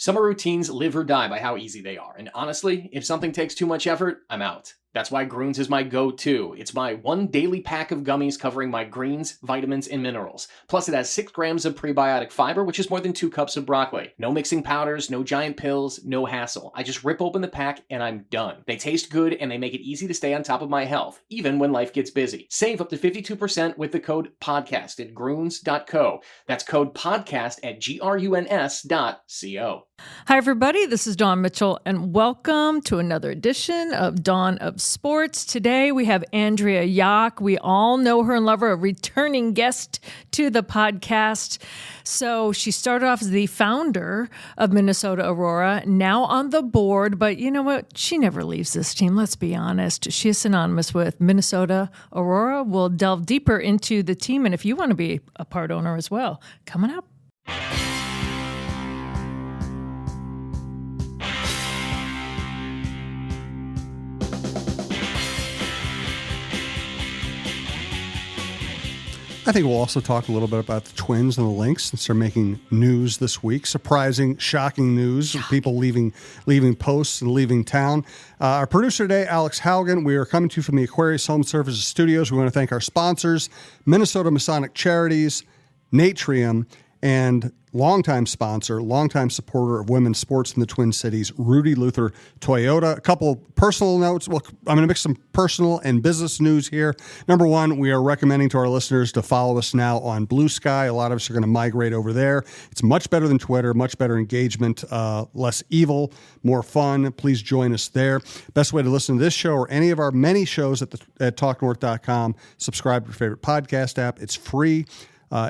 Summer routines live or die by how easy they are, and honestly, if something takes too much effort, I'm out. That's why Groons is my go-to. It's my one daily pack of gummies covering my greens, vitamins, and minerals. Plus, it has 6 grams of prebiotic fiber, which is more than 2 cups of broccoli. No mixing powders, no giant pills, no hassle. I just rip open the pack and I'm done. They taste good and they make it easy to stay on top of my health, even when life gets busy. Save up to 52% with the code PODCAST at Groons.co. That's code PODCAST at GRUNS.co. Hi, everybody. This is Dawn Mitchell, and welcome to another edition of Dawn of Sports. Today, we have Andrea Yoch. We all know her and love her, a returning guest to the podcast. So she started off as the founder of Minnesota Aurora, now on the board. But you know what? She never leaves this team. Let's be honest. She is synonymous with Minnesota Aurora. We'll delve deeper into the team. And if you want to be a part owner as well, coming up. I think we'll also talk a little bit about the Twins and the Lynx, since they're making news this week. Surprising, shocking news of people leaving posts and leaving town. Our producer today, Alex Haugen. We are coming to you from the Aquarius Home Services Studios. We want to thank our sponsors, Minnesota Masonic Charities, Natrium, and longtime sponsor, longtime supporter of women's sports in the Twin Cities, Rudy Luther Toyota. A couple personal notes. Well, I'm going to mix some personal and business news here. Number one, we are recommending to our listeners to follow us now on Blue Sky. A lot of us are going to migrate over there. It's much better than Twitter, much better engagement, less evil, more fun. Please join us there. Best way to listen to this show or any of our many shows at talknorth.com. Subscribe to your favorite podcast app. It's free.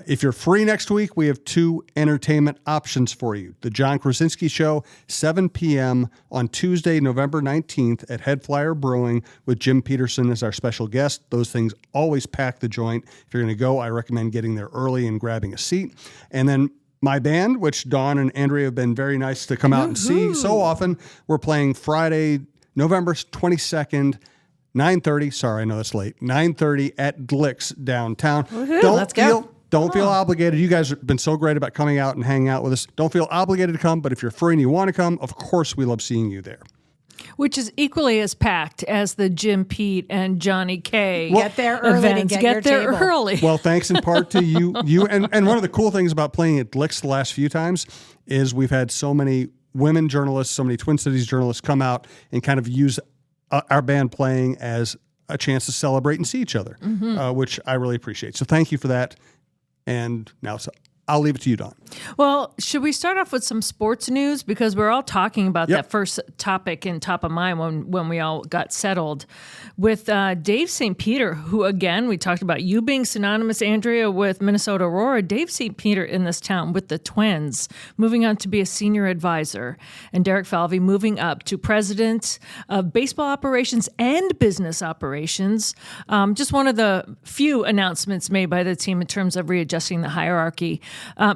If you're free next week, we have 2 entertainment options for you. The John Krasinski Show, 7 p.m. on Tuesday, November 19th at Head Flyer Brewing with Jim Peterson as our special guest. Those things always pack the joint. If you're going to go, I recommend getting there early and grabbing a seat. And then my band, which Dawn and Andrea have been very nice to come out and see so often, we're playing Friday, November 22nd, 9:30. Sorry, I know that's late. 9:30 at Lynx downtown. Let's go. Don't feel obligated. You guys have been so great about coming out and hanging out with us. Don't feel obligated to come, but if you're free and you want to come, of course we love seeing you there. Which is equally as packed as the Jim Pete and Johnny K. Get there early events. to get your there table. early. Well, thanks in part to you. And one of the cool things about playing at Lynx the last few times is we've had so many women journalists, so many Twin Cities journalists come out and kind of use our band playing as a chance to celebrate and see each other, which I really appreciate. So thank you for that. And now I'll leave it to you, Dawn. Well, should we start off with some sports news? Because we're all talking about that first topic in top of mind when we all got settled with Dave St. Peter, who, again, we talked about you being synonymous, Andrea, with Minnesota Aurora. Dave St. Peter in this town with the Twins, moving on to be a senior advisor, and Derek Falvey moving up to president of baseball operations and business operations. Just one of the few announcements made by the team in terms of readjusting the hierarchy.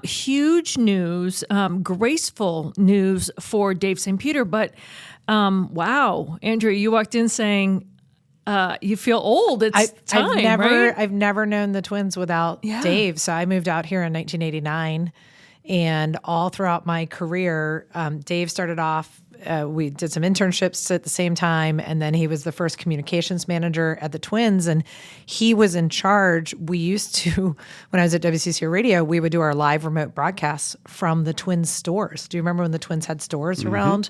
Huge news, graceful news for Dave St. Peter, but wow, Andrea, you walked in saying you feel old. It's time, right? I've never known the Twins without Dave. So I moved out here in 1989, and all throughout my career, Dave started off. We did some internships at the same time, and then he was the first communications manager at the Twins, and he was in charge. We used to, when I was at WCCO Radio, we would do our live remote broadcasts from the Twins stores. Do you remember when the Twins had stores around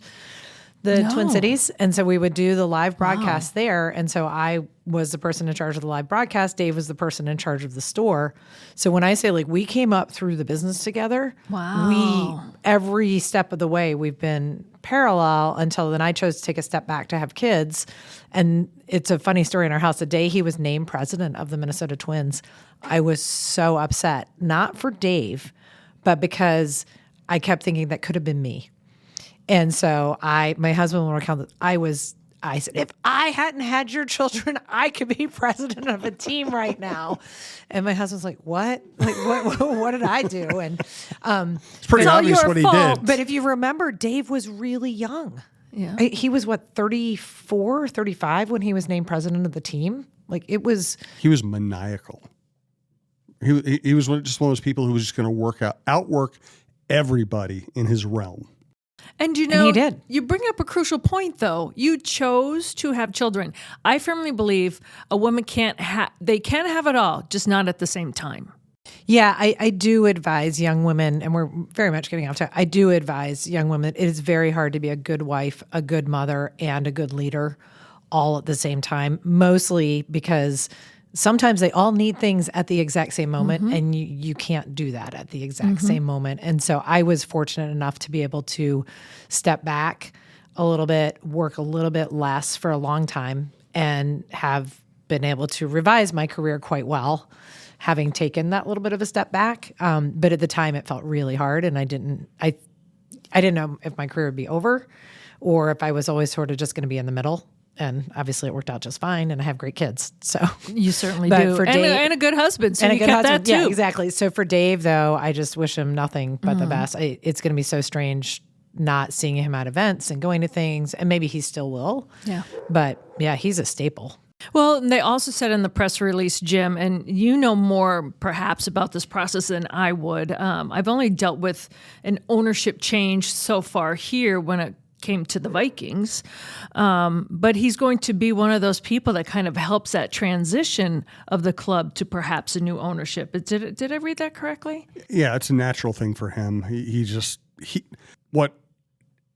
the Twin Cities? And so we would do the live broadcast there, and so I was the person in charge of the live broadcast. Dave was the person in charge of the store. So when I say, like, we came up through the business together, every step of the way we've been parallel until then I chose to take a step back to have kids. And it's a funny story in our house. The day he was named president of the Minnesota Twins, I was so upset, not for Dave, but because I kept thinking that could have been me. And so my husband will recount that I said, if I hadn't had your children, I could be president of a team right now. And my husband's like, what? Like, what did I do? And it's pretty obvious what he did. But if you remember, Dave was really young. Yeah. He was, 34, 35 when he was named president of the team? Like, it was... He was maniacal. He was just one of those people who was just going to outwork everybody in his realm. And he did. You bring up a crucial point, though. You chose to have children. I firmly believe a woman they can have it all, just not at the same time. Yeah, I do advise young women, and we're very much getting off track. I do advise young women, it is very hard to be a good wife, a good mother, and a good leader all at the same time, mostly because sometimes they all need things at the exact same moment, and you can't do that at the exact same moment. And so I was fortunate enough to be able to step back a little bit, work a little bit less for a long time, and have been able to revise my career quite well, having taken that little bit of a step back. But at the time it felt really hard, and I didn't know if my career would be over or if I was always sort of just going to be in the middle. And obviously it worked out just fine, and I have great kids. So you certainly do. For Dave, and a good husband. So and you a good get husband. that too. Yeah, exactly. So for Dave, though, I just wish him nothing but the best. It's going to be so strange not seeing him at events and going to things, and maybe he still will. Yeah. But yeah, he's a staple. Well, they also said in the press release, Jim, and you know more perhaps about this process than I would. I've only dealt with an ownership change so far here when it came to the Vikings. But he's going to be one of those people that kind of helps that transition of the club to perhaps a new ownership. Did I read that correctly? Yeah, it's a natural thing for him. What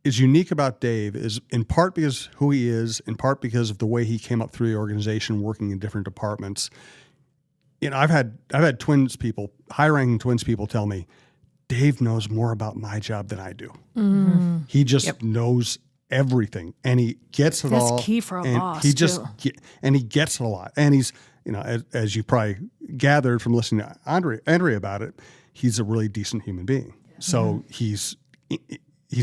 is unique about Dave is in part because who he is, in part because of the way he came up through the organization, working in different departments. I've had Twins people, high-ranking Twins people tell me, Dave knows more about my job than I do. Mm-hmm. He just knows everything, and he gets it all. That's key for a boss, he gets it a lot. And he's, as you probably gathered from listening to Andrea about it, he's a really decent human being. So he's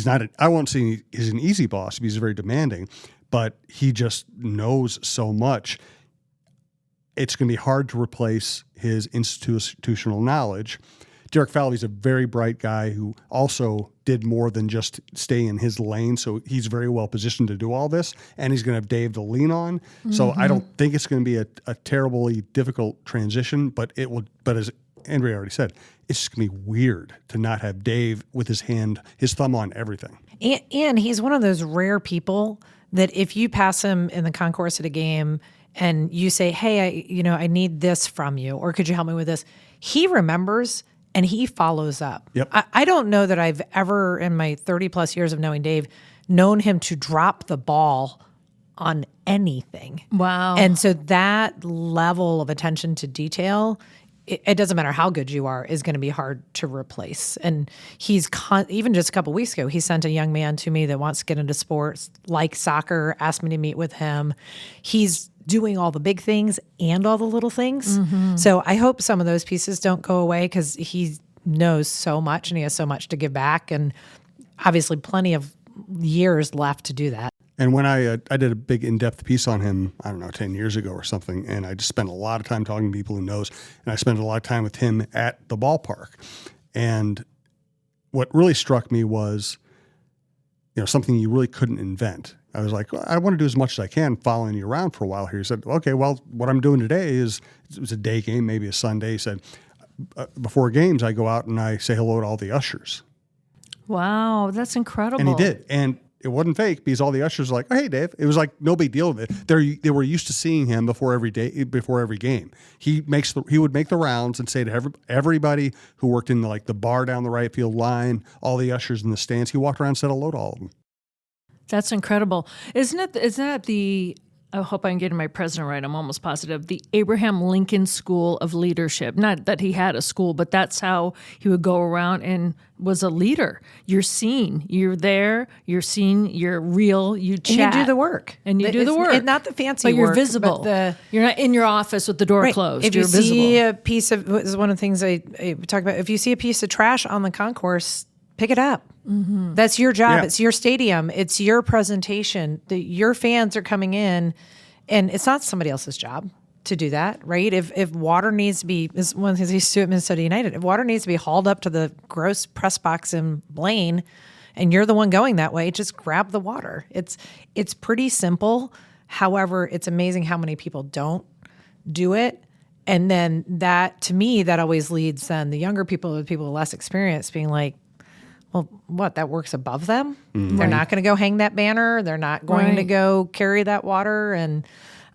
not. I won't say he's an easy boss. He's very demanding, but he just knows so much. It's going to be hard to replace his institutional knowledge. Derek Falvey's a very bright guy who also did more than just stay in his lane. So he's very well positioned to do all this, and he's going to have Dave to lean on. Mm-hmm. So I don't think it's going to be a terribly difficult transition, but it will. But as Andrea already said, it's just going to be weird to not have Dave with his thumb on everything. And he's one of those rare people that if you pass him in the concourse at a game and you say, "Hey, I need this from you," or "Could you help me with this?" He remembers. And he follows up. Yep. I don't know that I've ever, in my 30 plus years of knowing Dave, known him to drop the ball on anything. Wow. And so that level of attention to detail, it doesn't matter how good you are, is going to be hard to replace. And he's even just a couple weeks ago, he sent a young man to me that wants to get into sports, like soccer, asked me to meet with him. He's doing all the big things and all the little things. Mm-hmm. So I hope some of those pieces don't go away, because he knows so much and he has so much to give back, and obviously plenty of years left to do that. And when I did a big in-depth piece on him, 10 years ago or something, and I just spent a lot of time talking to people who knows, and I spent a lot of time with him at the ballpark. And what really struck me was, something you really couldn't invent. I was like, well, I want to do as much as I can following you around for a while here. He said, okay, well, what I'm doing today is, it was a day game, maybe a Sunday. He said, before games, I go out and I say hello to all the ushers. Wow, that's incredible. And he did. And it wasn't fake, because all the ushers were like, oh, hey, Dave. It was like no big deal with it. They were used to seeing him before every game. He would make the rounds and say to everybody who worked in the bar down the right field line, all the ushers in the stands, he walked around and said hello to all of them. That's incredible. Isn't that the, I hope I'm getting my president right, I'm almost positive, the Abraham Lincoln School of Leadership? Not that he had a school, but that's how he would go around and was a leader. You're seen. You're there. You're seen. You're real. You chat. And you do the work. And you do the work. And not the fancy but you're work. Visible. But you're not in your office with the door closed. If you're you visible. see a piece of, this is one of the things I talk about, if you see a piece of trash on the concourse, pick it up. Mm-hmm. That's your job. Yeah. It's your stadium. It's your presentation. Your fans are coming in, and it's not somebody else's job to do that, right? If water needs to be, is one of the things he used to do at Minnesota United, if water needs to be hauled up to the gross press box in Blaine, and you're the one going that way, just grab the water. It's pretty simple. However, it's amazing how many people don't do it. And then that, to me, that always leads then the younger people, the people with less experience, being like, Well, what, that works above them? They're not going to go hang that banner. They're not going to go carry that water. And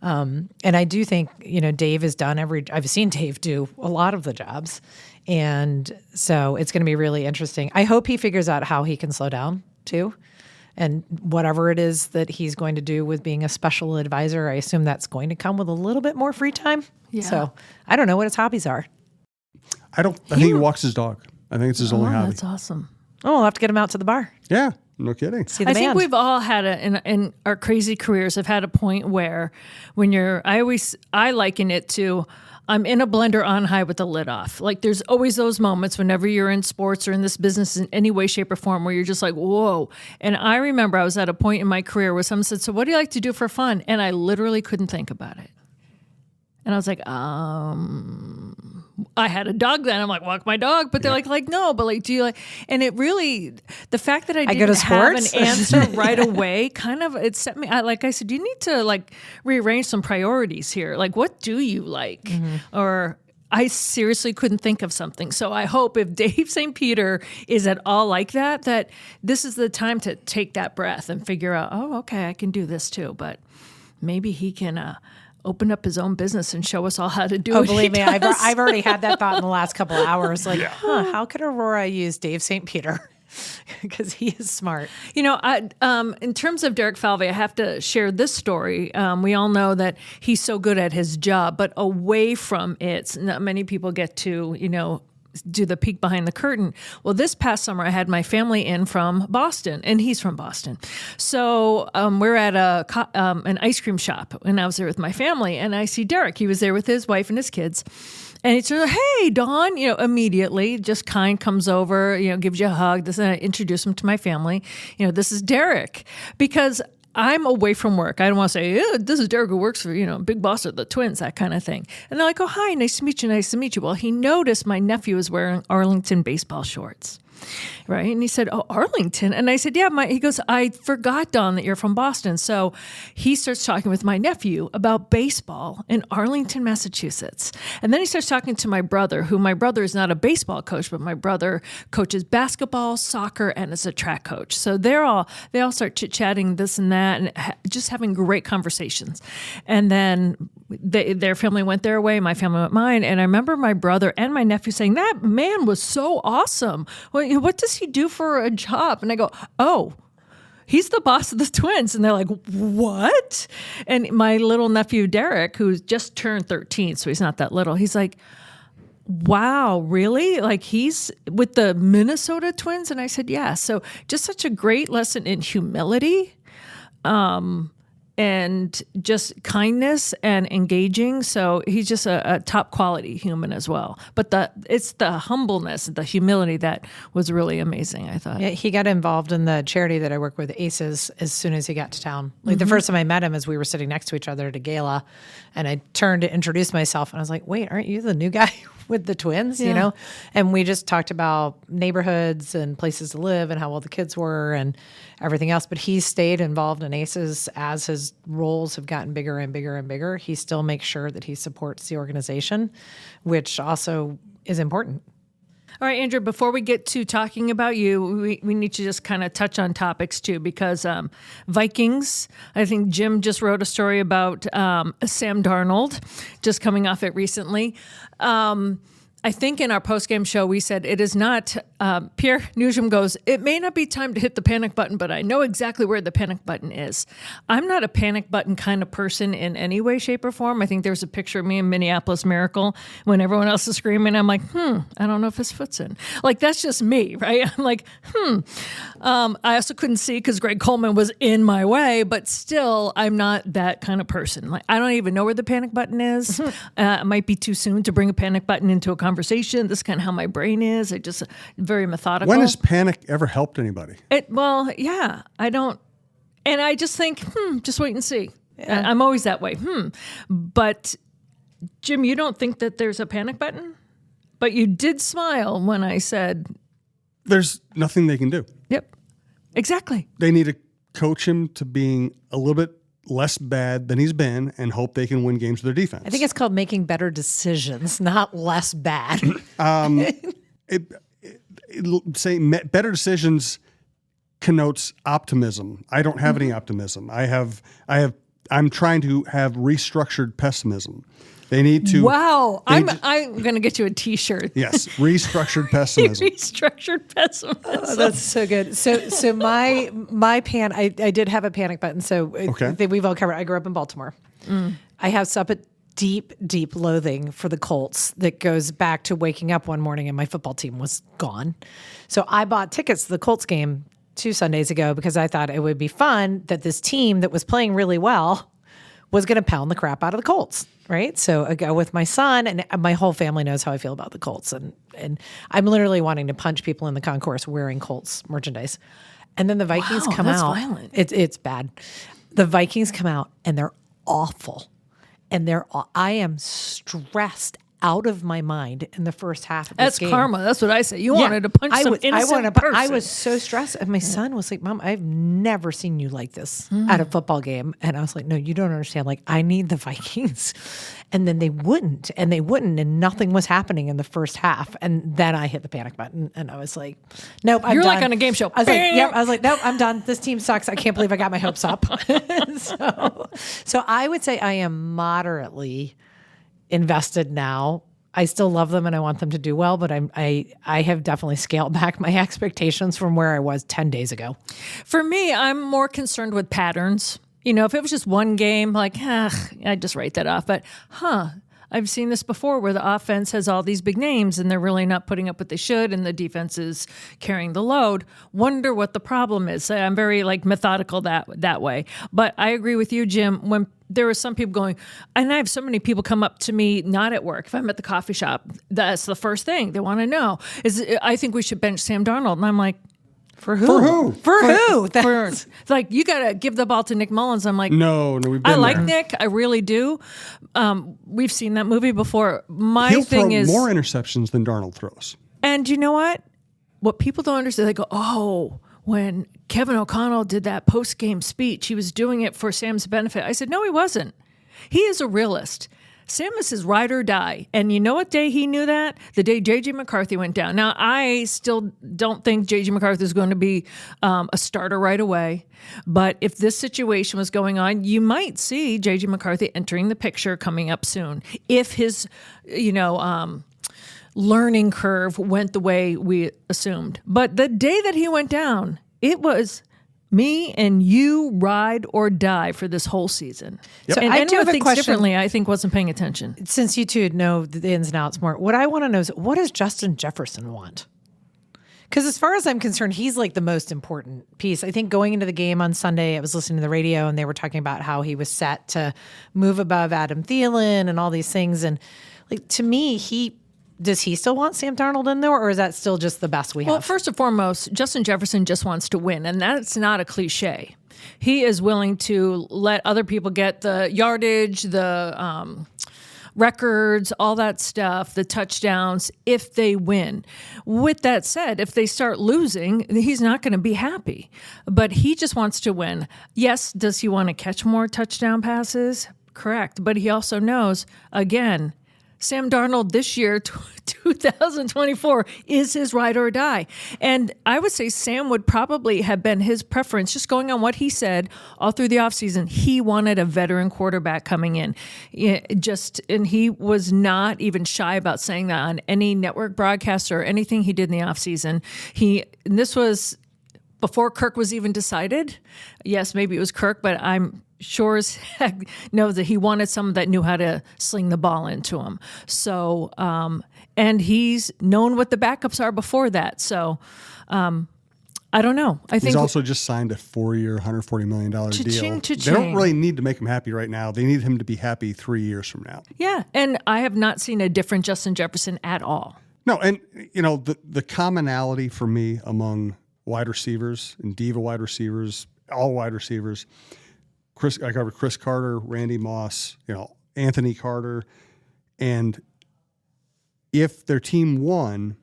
I do think, Dave has done I've seen Dave do a lot of the jobs. And so it's going to be really interesting. I hope he figures out how he can slow down too. And whatever it is that he's going to do with being a special advisor, I assume that's going to come with a little bit more free time. Yeah. So I don't know what his hobbies are. I think he walks his dog. I think it's his only hobby. That's awesome. Oh, we'll have to get him out to the bar. Yeah, no kidding. See the I band. think we've all had in our crazy careers have had a point where when I liken it to I'm in a blender on high with the lid off. Like there's always those moments whenever you're in sports or in this business in any way, shape, or form where you're just like, whoa. And I remember I was at a point in my career where someone said, so what do you like to do for fun? And I literally couldn't think about it. And I was like, I had a dog then. I'm like, walk my dog. But they're like, no, but like, do you like, and it really, the fact that I didn't have an answer right away, kind of, it set me, like I said, you need to like rearrange some priorities here. Like, what do you like? Or I seriously couldn't think of something. So I hope if Dave St. Peter is at all like that this is the time to take that breath and figure out, oh, okay, I can do this too. But maybe he can, open up his own business and show us all how to do it. Oh, believe me, I've already had that thought in the last couple of hours. Like, how could Aurora use Dave St. Peter? Because he is smart. In terms of Derek Falvey, I have to share this story. We all know that he's so good at his job, but away from it, not many people get to, do the peek behind the curtain. Well, this past summer, I had my family in from Boston, and he's from Boston. So we're at an ice cream shop, and I was there with my family, and I see Derek. He was there with his wife and his kids. And it's like, hey, Dawn, immediately just kind comes over, gives you a hug. And I introduce him to my family. This is Derek. Because I'm away from work. I don't want to say, this is Derek who works for, Big Boss or the Twins, that kind of thing. And they're like, oh, hi, nice to meet you, nice to meet you. Well, he noticed my nephew was wearing Arlington baseball shorts. Right. And he said, oh, Arlington. And I said, yeah, he goes, I forgot, Don, that you're from Boston. So he starts talking with my nephew about baseball in Arlington, Massachusetts. And then he starts talking to my brother, who my brother is not a baseball coach, but my brother coaches basketball, soccer, and is a track coach. So they all start chit-chatting this and that and just having great conversations. And then their family went their way, my family went mine. And I remember my brother and my nephew saying, that man was so awesome. Well, what does he do for a job? And I go, oh, he's the boss of the Twins. And they're like, what? And my little nephew, Derek, who's just turned 13, so he's not that little, he's like, wow, really? Like he's with the Minnesota Twins? And I said, yeah. So just such a great lesson in humility. And just kindness and engaging. So he's just a top quality human as well. But it's the humbleness, the humility that was really amazing, I thought. Yeah, he got involved in the charity that I work with, ACES, as soon as he got to town. Like the first time I met him is we were sitting next to each other at a gala, and I turned to introduce myself, and I was like, wait, aren't you the new guy with the Twins? Yeah. And we just talked about neighborhoods and places to live and how well the kids were and everything else. But he stayed involved in ACES as his roles have gotten bigger and bigger and bigger. He still makes sure that he supports the organization, which also is important. All right, Andrea, before we get to talking about you, we need to just kind of touch on topics too, because Vikings, I think Jim just wrote a story about Sam Darnold, just coming off it recently. I think in our post-game show, we said it is not, Pierre Nugent goes, it may not be time to hit the panic button, but I know exactly where the panic button is. I'm not a panic button kind of person in any way, shape, or form. I think there's a picture of me in Minneapolis Miracle when everyone else is screaming. I'm like, I don't know if his foot's in. Like, that's just me, right? I'm like, I also couldn't see because Greg Coleman was in my way, but still, I'm not that kind of person. Like, I don't even know where the panic button is. It might be too soon to bring a panic button into a conversation. This is kind of how my brain is. I just very methodical. When has panic ever helped anybody? Yeah, I don't. And I just think, just wait and see. Yeah. I'm always that way. But Jim, you don't think that there's a panic button? But you did smile when I said, there's nothing they can do. Yep, exactly. They need to coach him to being a little bit less bad than he's been and hope they can win games with their defense. I think it's called making better decisions, not less bad. saying better decisions connotes optimism. I don't have any optimism. I'm trying to have restructured pessimism. They need to. Wow. I'm going to get you a T-shirt. Yes. Restructured pessimism. Restructured pessimism. Oh, that's so good. So my I did have a panic button. So I think we've all covered. I grew up in Baltimore. I have such a deep loathing for the Colts that goes back to waking up one morning and my football team was gone. So I bought tickets to the Colts game 2 Sundays ago because I thought it would be fun that this team that was playing really well was going to pound the crap out of the Colts, right? So I go with my son, and my whole family knows how I feel about the Colts. And I'm literally wanting to punch people in the concourse wearing Colts merchandise. And then the Vikings come that's out. Violent. It's bad. The Vikings come out, and they're awful. And I am stressed out of my mind in the first half of this game. That's karma. That's what I say. You wanted to punch some innocent person. I was so stressed. And my son was like, Mom, I've never seen you like this at a football game. And I was like, no, you don't understand. Like, I need the Vikings. And then they wouldn't. And nothing was happening in the first half. And then I hit the panic button. And I was like, nope, I'm You're done. like on a game show. I was like, yep. I was like, nope, I'm done. This team sucks. I can't believe I got my hopes up. So I would say I am moderately invested now. I still love them and I want them to do well, but I have definitely scaled back my expectations from where I was 10 days ago. For me, I'm more concerned with patterns. You know, if it was just one game, like, I'd just write that off. But, I've seen this before where the offense has all these big names and they're really not putting up what they should and the defense is carrying the load. Wonder what the problem is. So I'm very methodical that way. But I agree with you, Jim, when there are some people going, and I have so many people come up to me, not at work, if I'm at the coffee shop, that's the first thing they want to know is, I think we should bench Sam Darnold. And I'm like, For who? For who? It's like, you got to give the ball to Nick Mullins. I'm like, no, we've been I like there. Nick. I really do. We've seen that movie before. He'll throw more interceptions than Darnold throws. And you know what? What people don't understand, they go, when Kevin O'Connell did that post-game speech, he was doing it for Sam's benefit. I said, no, he wasn't. He is a realist. Sam is his ride or die. And you know what day he knew that? The day J.J. McCarthy went down. Now, I still don't think J.J. McCarthy is going to be a starter right away. But if this situation was going on, you might see J.J. McCarthy entering the picture coming up soon. If his, learning curve went the way we assumed. But the day that he went down, it was me and you ride or die for this whole season. Yep. So and I do have a thinks question. Differently, I think wasn't paying attention. Since you two know the ins and outs more, what I want to know is, what does Justin Jefferson want? Because as far as I'm concerned, he's like the most important piece. I think going into the game on Sunday, I was listening to the radio and they were talking about how he was set to move above Adam Thielen and all these things. And to me, does he still want Sam Darnold in there, or is that still just the best we have? Well, first and foremost, Justin Jefferson just wants to win, and that's not a cliche. He is willing to let other people get the yardage, the records, all that stuff, the touchdowns, if they win. With that said, if they start losing, he's not going to be happy. But he just wants to win. Yes, does he want to catch more touchdown passes? Correct. But he also knows, again, Sam Darnold this year, 2024, is his ride or die. And I would say Sam would probably have been his preference, just going on what he said all through the offseason. He wanted a veteran quarterback coming in. And he was not even shy about saying that on any network broadcast or anything he did in the offseason. And this was before Kirk was even decided. Yes, maybe it was Kirk, but I'm sure as heck knows that he wanted someone that knew how to sling the ball into him. So, and he's known what the backups are before that. So, I don't know. I think he's also just signed a 4-year, $140 million deal. Cha-ching. They don't really need to make him happy right now. They need him to be happy 3 years from now. Yeah, and I have not seen a different Justin Jefferson at all. No, and the commonality for me among wide receivers and diva wide receivers, all wide receivers. I covered Chris Carter, Randy Moss, Anthony Carter, and if their team won,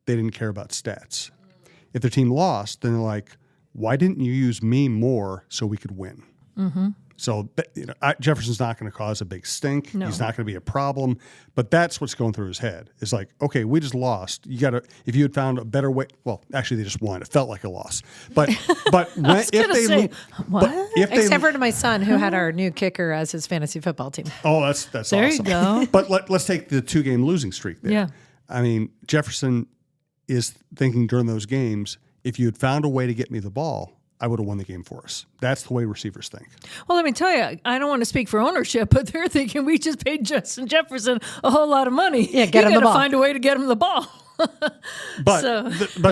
they didn't care about stats. If their team lost, then they're like, why didn't you use me more so we could win? Mm-hmm. So, Jefferson's not going to cause a big stink. No. He's not going to be a problem. But that's what's going through his head. It's like, okay, we just lost. If you had found a better way. Well, actually, they just won. It felt like a loss. But Except for to my son, who had our new kicker as his fantasy football team. Oh, that's there awesome. You go. But let's take the 2-game losing streak there. Yeah. I mean, Jefferson is thinking during those games, if you had found a way to get me the ball, I would have won the game for us. That's the way receivers think. Well, let me tell you, I don't want to speak for ownership, but they're thinking we just paid Justin Jefferson a whole lot of money. Yeah, get him the ball. Find a way to get him the ball. But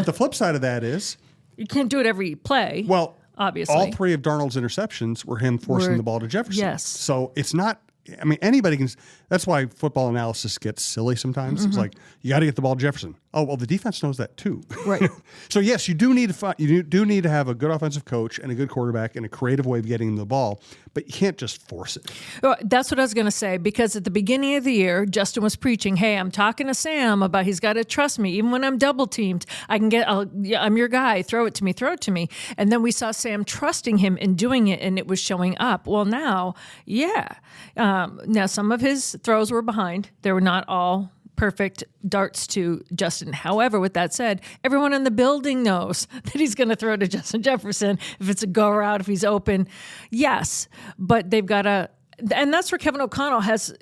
the flip side of that is you can't do it every play. Well, obviously, all 3 of Darnold's interceptions were him forcing the ball to Jefferson. Yes. So it's not. I mean, anybody can. That's why football analysis gets silly sometimes. It's like you got to get the ball to Jefferson. Oh well, the defense knows that too. Right. So yes, you do need to have a good offensive coach and a good quarterback and a creative way of getting him the ball, but you can't just force it. Well, that's what I was going to say, because at the beginning of the year, Justin was preaching, "Hey, I'm talking to Sam about he's got to trust me, even when I'm double teamed. I'm your guy. Throw it to me." And then we saw Sam trusting him and doing it, and it was showing up. Well, now, now some of his throws were behind. They were not all perfect darts to Justin. However, with that said, everyone in the building knows that he's going to throw to Justin Jefferson if it's a go route, if he's open. Yes, but they've got to, and that's where Kevin O'Connell has,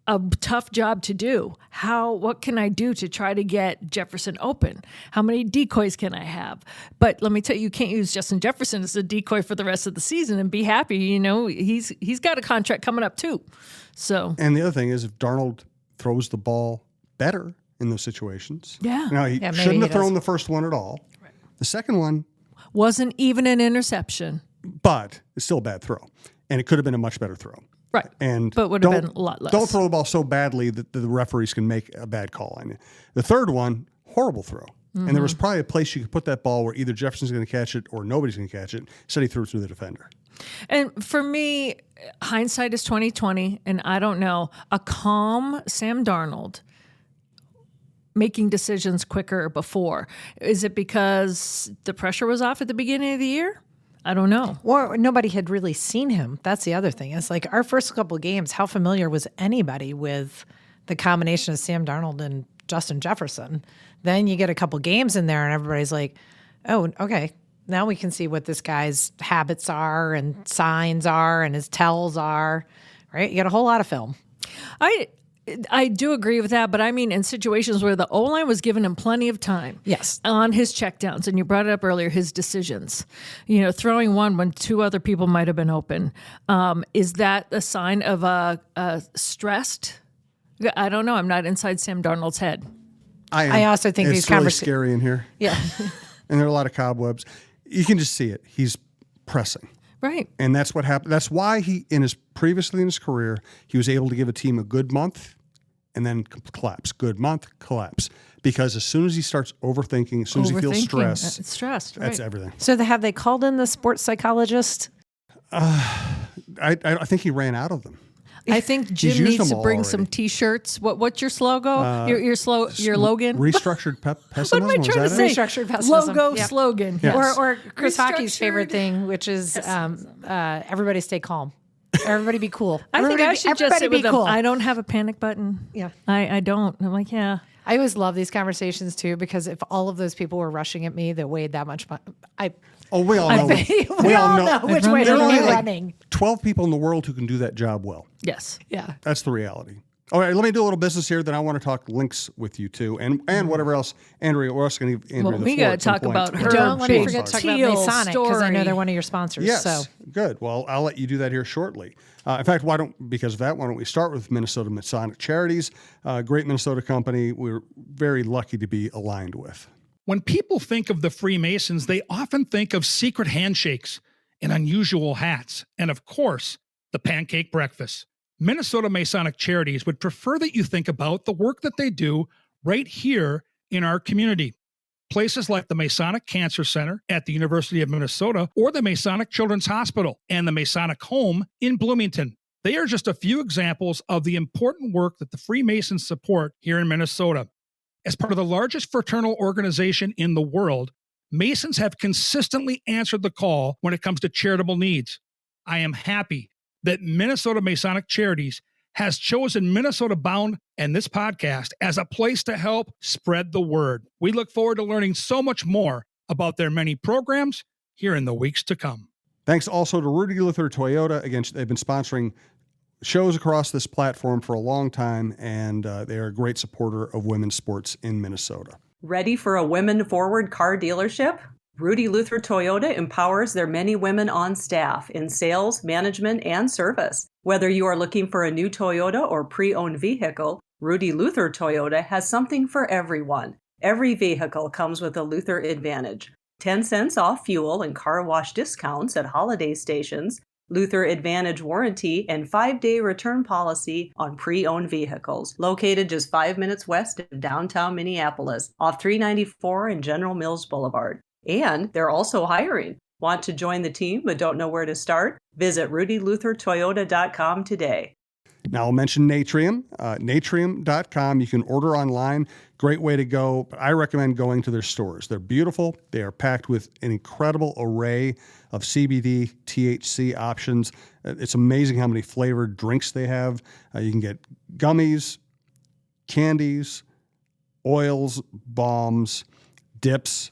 a tough job to do. What can I do to try to get Jefferson open? How many decoys can I have? But let me tell you, you can't use Justin Jefferson as a decoy for the rest of the season and be happy. He's got a contract coming up too. So, and the other thing is, if Darnold throws the ball better in those situations, now he shouldn't have thrown the first one at all. Right. The second one wasn't even an interception, but it's still a bad throw, and it could have been a much better throw. Right. But would have been a lot less. Don't throw the ball so badly that the referees can make a bad call on you. The third one, horrible throw. Mm-hmm. And there was probably a place you could put that ball where either Jefferson's going to catch it or nobody's going to catch it. Instead, he threw it through the defender. And for me, hindsight is 20/20, and I don't know. A calm Sam Darnold making decisions quicker before. Is it because the pressure was off at the beginning of the year? I don't know. Or nobody had really seen him. That's the other thing. It's like our first couple of games, how familiar was anybody with the combination of Sam Darnold and Justin Jefferson? Then you get a couple games in there and everybody's like, oh, okay, now we can see what this guy's habits are and signs are and his tells are, right? You get a whole lot of film. I do agree with that, but I mean in situations where the O-line was giving him plenty of time. Yes. On his checkdowns, and you brought it up earlier, his decisions. Throwing one when 2 other people might have been open. Is that a sign of a stressed? I don't know. I'm not inside Sam Darnold's head. I also think it's really scary in here. Yeah. And there are a lot of cobwebs. You can just see it. He's pressing. Right. And that's what happened. That's why previously in his career, he was able to give a team a good month and then collapse. Good month, collapse. Because as soon as he starts overthinking, as soon as he feels stressed, that's right. everything. So have they called in the sports psychologist? I think he ran out of them. I think Jim needs to bring some T-shirts. What's your slogan? Your Logan? Restructured pessimism. What am I trying to say? Restructured pessimism. Logo slogan. Yes. Or Chris Hockey's favorite thing, which is everybody stay calm. Everybody be cool. I think I should just sit with them. Cool. I don't have a panic button. Yeah. I don't. I'm like, yeah. I always love these conversations too, because if all of those people were rushing at me that weighed that much, we all know. we all know which way they're running. 12 people in the world who can do that job well. Yes. Yeah. That's the reality. All right, let me do a little business here. Then I want to talk Lynx with you too, and whatever else, Andrea. We're also going to give Andrea the we floor got to at some talk point. about her. Don't let me forget to talk about Teal Masonic, because I know they're one of your sponsors. Yes, so. Good. Well, I'll let you do that here shortly. In fact, why don't we start with Minnesota Masonic Charities, a great Minnesota company we're very lucky to be aligned with. When people think of the Freemasons, they often think of secret handshakes and unusual hats, and of course, the pancake breakfast. Minnesota Masonic Charities would prefer that you think about the work that they do right here in our community. Places like the Masonic Cancer Center at the University of Minnesota, or the Masonic Children's Hospital and the Masonic Home in Bloomington. They are just a few examples of the important work that the Freemasons support here in Minnesota. As part of the largest fraternal organization in the world, Masons have consistently answered the call when it comes to charitable needs. I am happy that Minnesota Masonic Charities has chosen Minnesota Bound and this podcast as a place to help spread the word. We look forward to learning so much more about their many programs here in the weeks to come. Thanks also to Rudy Luther Toyota. Again, they've been sponsoring shows across this platform for a long time, and they are a great supporter of women's sports in Minnesota. Ready for a women-forward car dealership? Rudy Luther Toyota empowers their many women on staff in sales, management, and service. Whether you are looking for a new Toyota or pre-owned vehicle, Rudy Luther Toyota has something for everyone. Every vehicle comes with a Luther Advantage. 10 cents off fuel and car wash discounts at holiday stations, Luther Advantage warranty, and 5-day return policy on pre-owned vehicles. Located just 5 minutes west of downtown Minneapolis, off 394 and General Mills Boulevard. And they're also hiring. Want to join the team but don't know where to start? Visit rudyluthertoyota.com today. Now I'll mention Natrium, natrium.com. You can order online. Great way to go, but I recommend going to their stores. They're beautiful. They are packed with an incredible array of CBD, THC options. It's amazing how many flavored drinks they have. You can get gummies, candies, oils, balms, dips,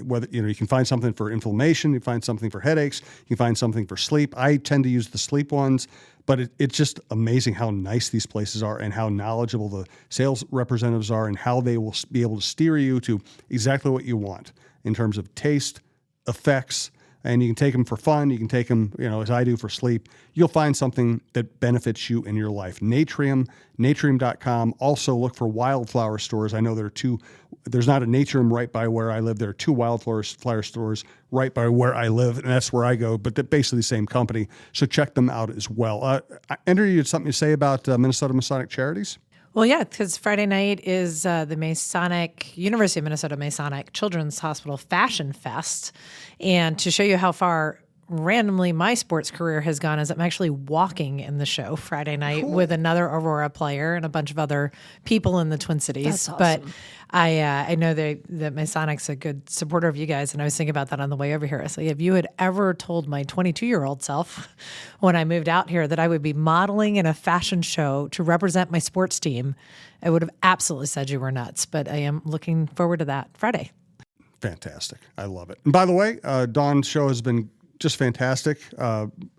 whether you can find something for inflammation, you find something for headaches, you find something for sleep. I tend to use the sleep ones, but it's just amazing how nice these places are and how knowledgeable the sales representatives are and how they will be able to steer you to exactly what you want in terms of taste, effects. And you can take them for fun. You can take them, as I do, for sleep. You'll find something that benefits you in your life. Natrium, natrium.com. Also look for wildflower stores. I know there's not a Natrium right by where I live. There are 2 wildflower stores right by where I live, and that's where I go, but they're basically the same company. So check them out as well. Andrea, you had something to say about Minnesota Masonic Charities? Well, yeah, because Friday night is the University of Minnesota Masonic Children's Hospital Fashion Fest. And to show you how far randomly my sports career has gone is I'm actually walking in the show Friday night with another Aurora player and a bunch of other people in the Twin Cities. That's awesome. But I know that Masonic's a good supporter of you guys, and I was thinking about that on the way over here. So if you had ever told my 22-year-old self when I moved out here that I would be modeling in a fashion show to represent my sports team, I would have absolutely said you were nuts. But I am looking forward to that Friday. Fantastic. I love it. And by the way, Dawn's show has been just fantastic,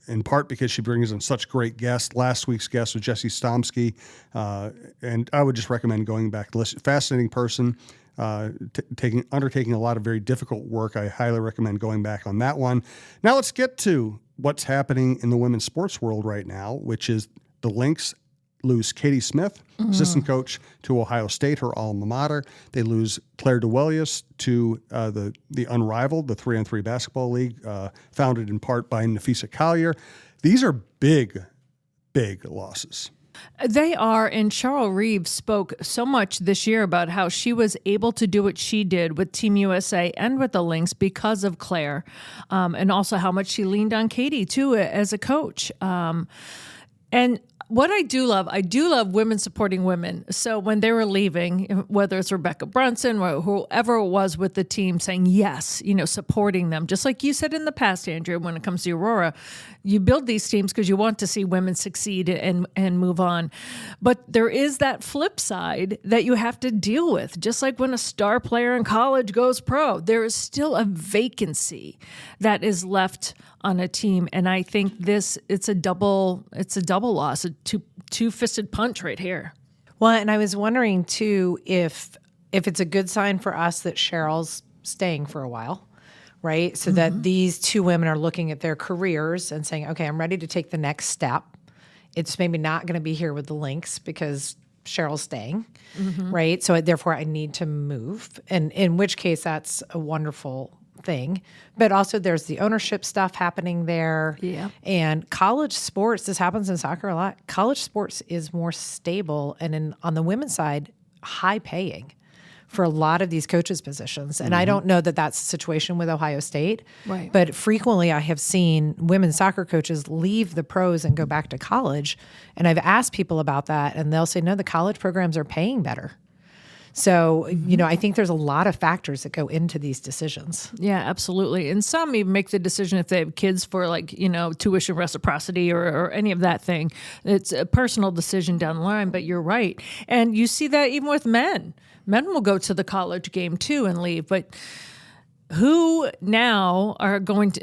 in part because she brings in such great guests. Last week's guest was Jesse Stomsky, and I would just recommend going back to listen. Fascinating person, undertaking a lot of very difficult work. I highly recommend going back on that one. Now let's get to what's happening in the women's sports world right now, which is the Lynx lose Katie Smith, assistant coach, to Ohio State, her alma mater. They lose Claire DeWellius to the Unrivaled, the 3-on-3 basketball league, founded in part by Nafisa Collier. These are big, big losses. They are, and Cheryl Reeves spoke so much this year about how she was able to do what she did with Team USA and with the Lynx because of Claire, and also how much she leaned on Katie, too, as a coach. And what I do love women supporting women. So when they were leaving, whether it's Rebecca Brunson or whoever it was with the team saying yes, supporting them, just like you said in the past, Andrea, when it comes to Aurora, you build these teams because you want to see women succeed and move on. But there is that flip side that you have to deal with. Just like when a star player in college goes pro, there is still a vacancy that is left on a team. And I think it's a double loss, a two-fisted punch right here. Well, and I was wondering too if it's a good sign for us that Cheryl's staying for a while, right? So that these 2 women are looking at their careers and saying, okay, I'm ready to take the next step. It's maybe not going to be here with the Lynx because Cheryl's staying, right? So therefore I need to move. And in which case that's a wonderful thing. But also there's the ownership stuff happening there. Yeah. And college sports, this happens in soccer a lot. College sports is more stable and on the women's side, high paying for a lot of these coaches' positions. And I don't know that that's the situation with Ohio State. Right. But frequently I have seen women's soccer coaches leave the pros and go back to college. And I've asked people about that, and they'll say, no, the college programs are paying better. So, I think there's a lot of factors that go into these decisions. Yeah, absolutely. And some even make the decision if they have kids for tuition reciprocity or any of that thing. It's a personal decision down the line, but you're right. And you see that even with men. Men will go to the college game too and leave, but who now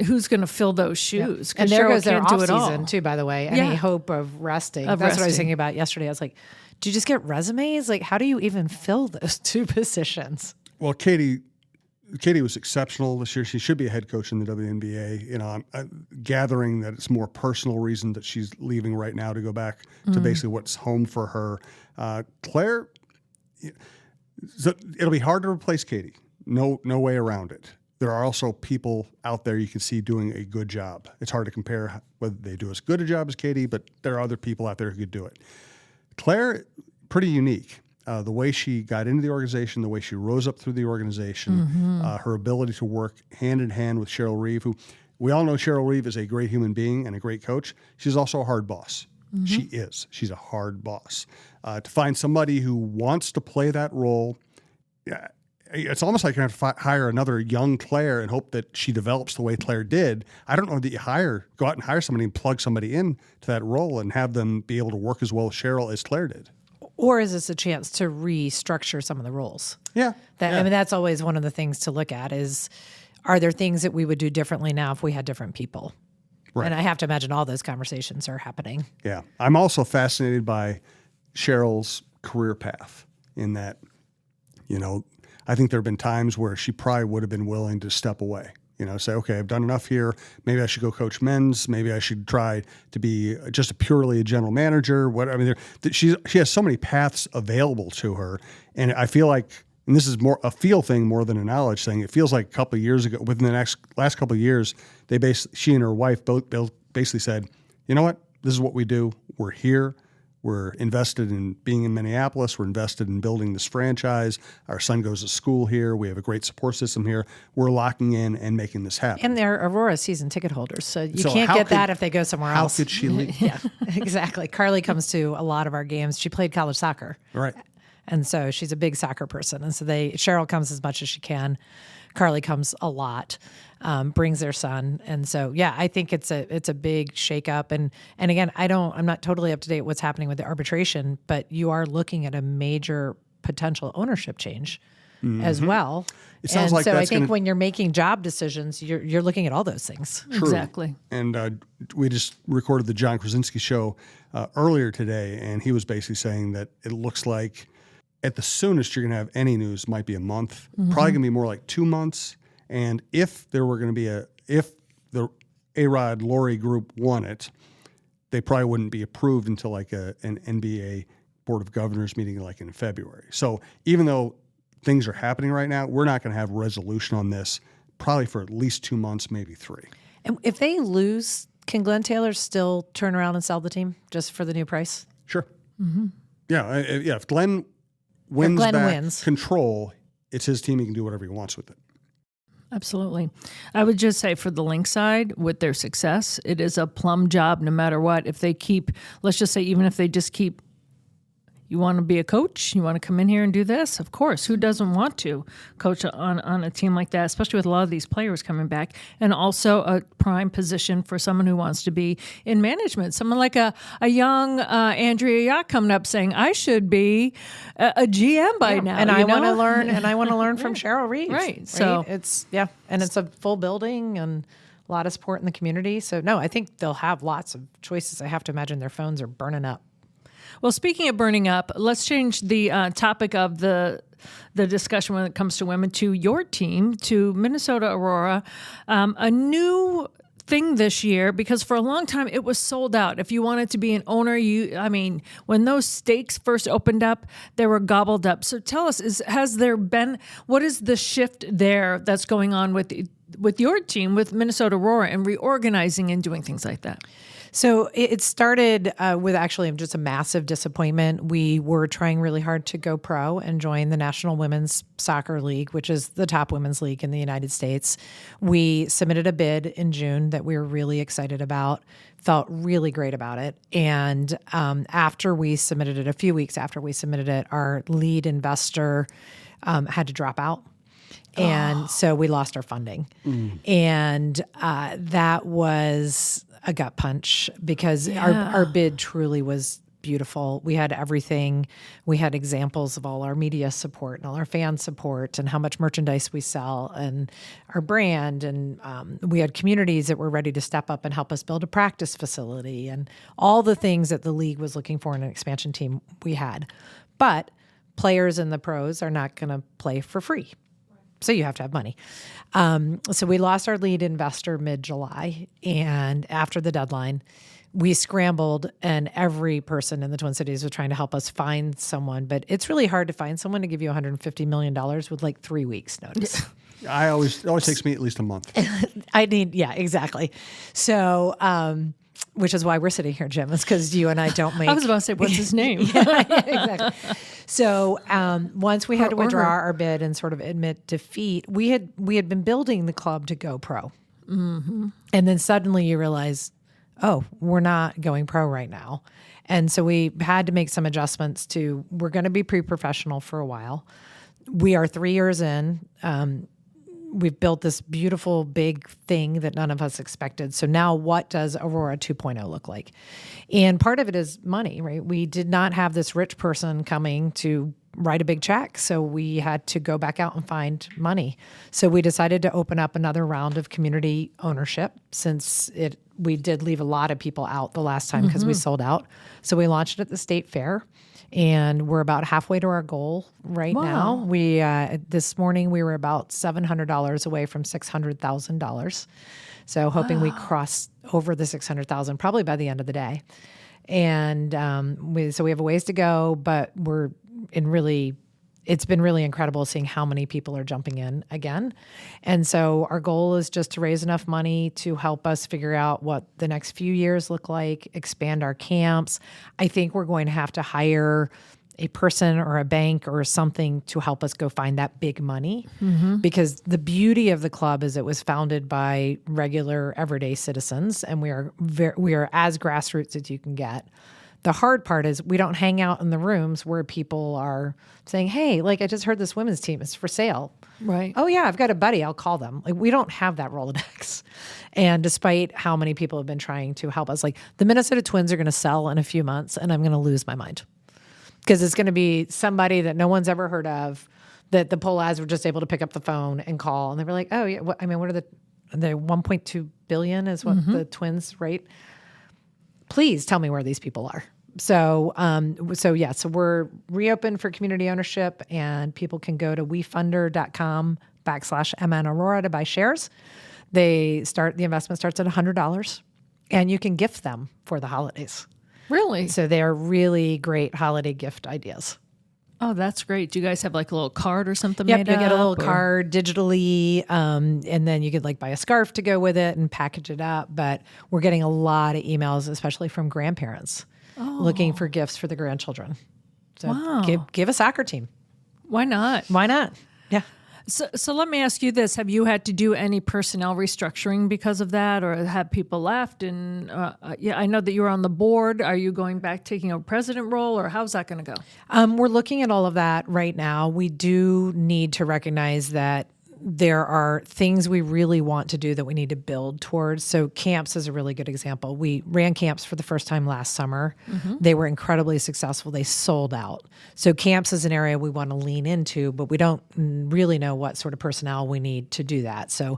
who's going to fill those shoes? And there Cheryl goes their can't do off it all. season too, by the way. Any hope of resting. That's what I was thinking about yesterday. I was like, do you just get resumes? Like, how do you even fill those two positions? Well, Katie was exceptional this year. She should be a head coach in the WNBA. I'm gathering that it's more personal reason that she's leaving right now to go back to basically what's home for her. Claire, it'll be hard to replace Katie. No way around it. There are also people out there you can see doing a good job. It's hard to compare whether they do as good a job as Katie, but there are other people out there who could do it. Claire, pretty unique. The way she got into the organization, the way she rose up through the organization, her ability to work hand in hand with Cheryl Reeve, who we all know Cheryl Reeve is a great human being and a great coach. She's also a hard boss. She is. She's a hard boss. To find somebody who wants to play that role, it's almost like you have to hire another young Claire and hope that she develops the way Claire did. I don't know that you go out and hire somebody and plug somebody in to that role and have them be able to work as well as Cheryl as Claire did. Or is this a chance to restructure some of the roles? Yeah. I mean, that's always one of the things to look at is, are there things that we would do differently now if we had different people? Right. And I have to imagine all those conversations are happening. Yeah. I'm also fascinated by Cheryl's career path in that, I think there have been times where she probably would have been willing to step away, say, okay, I've done enough here. Maybe I should go coach men's. Maybe I should try to be just purely a general manager. She has so many paths available to her. And I feel like, and this is more a feel thing more than a knowledge thing. It feels like a couple of years ago, within the last couple of years, she and her wife both basically said, you know what, this is what we do. We're here. We're invested in being in Minneapolis. We're invested in building this franchise. Our son goes to school here. We have a great support system here. We're locking in and making this happen. And they're Aurora season ticket holders, so you can't get that if they go somewhere else. How could she leave? Yeah, exactly. Carly comes to a lot of our games. She played college soccer. Right. And so she's a big soccer person. And so Cheryl comes as much as she can. Carly comes a lot, brings their son. And so, I think it's a big shakeup. And again, I'm not totally up to date what's happening with the arbitration, but you are looking at a major potential ownership change as well. It sounds like I think when you're making job decisions, you're looking at all those things. True. Exactly. And we just recorded the John Krasinski show earlier today, and he was basically saying that it looks like at the soonest you're going to have any news might be a month, probably going to be more like 2 months. And if there were going to be if the A-Rod Lori group won it, they probably wouldn't be approved until like an NBA Board of Governors meeting like in February. So even though things are happening right now, we're not going to have resolution on this probably for at least 2 months, maybe 3. And if they lose, can Glenn Taylor still turn around and sell the team just for the new price? Sure. Yeah. If Glenn wins control, it's his team. He can do whatever he wants with it. Absolutely. I would just say for the Lynx side, with their success, it is a plum job no matter what. If they keep, let's just say, even if they just keep, you want to be a coach, you want to come in here and do this? Of course. Who doesn't want to coach on a team like that, especially with a lot of these players coming back, and also a prime position for someone who wants to be in management. Someone like a young Andrea Yoch coming up saying, I should be a GM by now. And I want to learn, from Cheryl Reeve. Right. So it's, and it's a full building and a lot of support in the community. So no, I think they'll have lots of choices. I have to imagine their phones are burning up. Well, speaking of burning up, let's change the topic of the discussion when it comes to women to your team, to Minnesota Aurora. A new thing this year, because for a long time it was sold out. If you wanted to be an owner, when those stakes first opened up, they were gobbled up. So tell us, what is the shift there that's going on with with your team, with Minnesota Aurora, and reorganizing and doing things like that? So it started with actually just a massive disappointment. We were trying really hard to go pro and join the National Women's Soccer League, which is the top women's league in the United States. We submitted a bid in June that we were really excited about, felt really great about it. And after we submitted it, a few weeks after we submitted it, our lead investor had to drop out. And so we lost our funding. And that was a gut punch because our bid truly was beautiful. We had everything. We had examples of all our media support and all our fan support and how much merchandise we sell and our brand. And we had communities that were ready to step up and help us build a practice facility and all the things that the league was looking for in an expansion team we had. But players in the pros are not going to play for free. So you have to have money. So we lost our lead investor mid-July. And after the deadline, we scrambled, and every person in the Twin Cities was trying to help us find someone. But it's really hard to find someone to give you $150 million with like 3 weeks notice. It always takes me at least a month. Exactly. So, which is why we're sitting here, Jim, is because you and I don't make. I was about to say, what's his name? Exactly. So once we had to withdraw our bid and sort of admit defeat, we had been building the club to go pro, and then suddenly you realize, oh, we're not going pro right now, and so we had to make some adjustments to. We're going to be pre-professional for a while. We are 3 years in. We've built this beautiful big thing that none of us expected. So now what does Aurora 2.0 look like? And part of it is money, right? We did not have this rich person coming to write a big check. So we had to go back out and find money. So we decided to open up another round of community ownership since we did leave a lot of people out the last time because we sold out. So we launched it at the state fair. And we're about halfway to our goal right now. We this morning we were about $700 away from $600,000. So hoping we cross over the $600,000 probably by the end of the day. And so we have a ways to go, but it's been really incredible seeing how many people are jumping in again. And so our goal is just to raise enough money to help us figure out what the next few years look like, expand our camps. I think we're going to have to hire a person or a bank or something to help us go find that big money. Because the beauty of the club is it was founded by regular everyday citizens, and we are as grassroots as you can get. The hard part is we don't hang out in the rooms where people are saying, hey, like I just heard this women's team is for sale. Right. Oh yeah, I've got a buddy, I'll call them. Like we don't have that Rolodex. And despite how many people have been trying to help us, like the Minnesota Twins are going to sell in a few months and I'm going to lose my mind. Because it's going to be somebody that no one's ever heard of, that the poll ads were just able to pick up the phone and call. And they were like, oh yeah, what are the 1.2 billion is what the Twins rate? Please tell me where these people are. So we're reopened for community ownership, and people can go to wefunder.com/MN Aurora to buy shares. The investment starts at $100, and you can gift them for the holidays. Really? So they are really great holiday gift ideas. Oh, that's great. Do you guys have like a little card or something Yep, made you up? get a little card digitally, and then you could like buy a scarf to go with it and package it up. But we're getting a lot of emails, especially from grandparents, looking for gifts for the grandchildren. So give a soccer team. Why not? Why not? Yeah. So let me ask you this. Have you had to do any personnel restructuring because of that, or have people left? And I know that you're on the board. Are you going back, taking a president role, or how's that going to go? We're looking at all of that right now. We do need to recognize that there are things we really want to do that we need to build towards. So camps is a really good example. We ran camps for the first time last summer. They were incredibly successful. They sold out. So camps is an area we want to lean into, but we don't really know what sort of personnel we need to do that. So